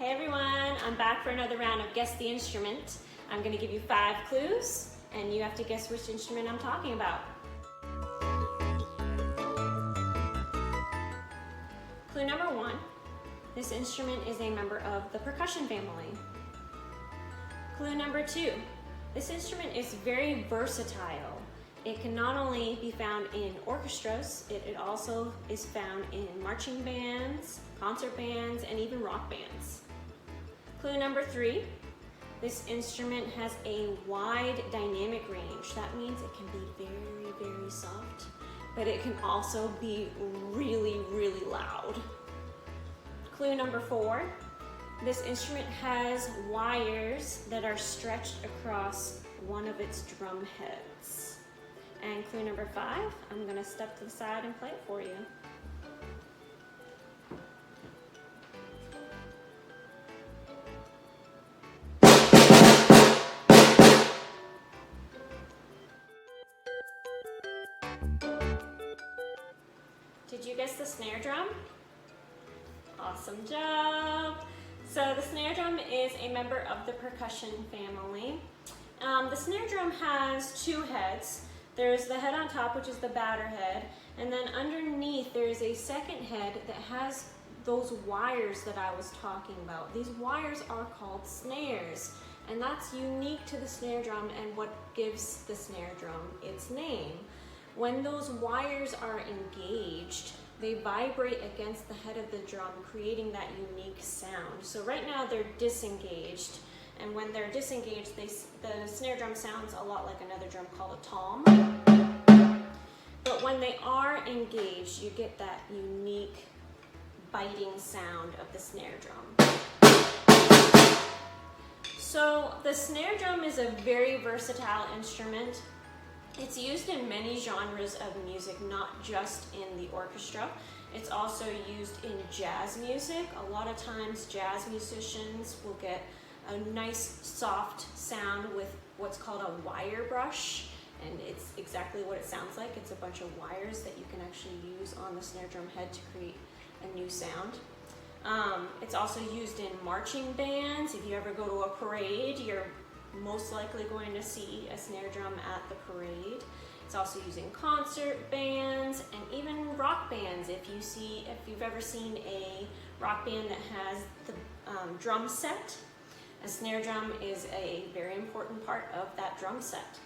Hey everyone, I'm back for another round of Guess the Instrument. I'm going to give you 5 clues and you have to guess which instrument I'm talking about. Clue number 1, this instrument is a member of the percussion family. Clue number 2, this instrument is very versatile. It can not only be found in orchestras, it also is found in marching bands, concert bands, and even rock bands. Clue number 3, this instrument has a wide dynamic range. That means it can be very, very soft, but it can also be really, really loud. Clue number 4, this instrument has wires that are stretched across one of its drum heads. And clue number 5, I'm going to step to the side and play it for you. Did you guess the snare drum? Awesome job! So the snare drum is a member of the percussion family. The snare drum has 2 heads. There's the head on top, which is the batter head, and then underneath there is a second head that has those wires that I was talking about. These wires are called snares, and that's unique to the snare drum and what gives the snare drum its name. When those wires are engaged, they vibrate against the head of the drum, creating that unique sound. So right now they're disengaged, and when they're disengaged, the snare drum sounds a lot like another drum called a tom. But when they are engaged, you get that unique biting sound of the snare drum. So the snare drum is a very versatile instrument. It's used in many genres of music, not just in the orchestra. It's also used in jazz music. A lot of times jazz musicians will get a nice soft sound with what's called a wire brush, and it's exactly what it sounds like. It's a bunch of wires that you can actually use on the snare drum head to create a new sound. It's also used in marching bands. If you ever go to a parade, you're most likely going to see a snare drum at the parade. It's also used in concert bands and even rock bands. If you've ever seen a rock band that has the drum set, a snare drum is a very important part of that drum set.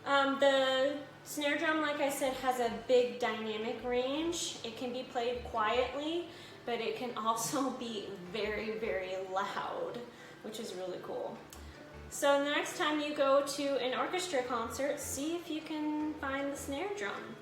The snare drum, like I said, has a big dynamic range. It can be played quietly, but it can also be very, very loud, which is really cool. So the next time you go to an orchestra concert, see if you can find the snare drum.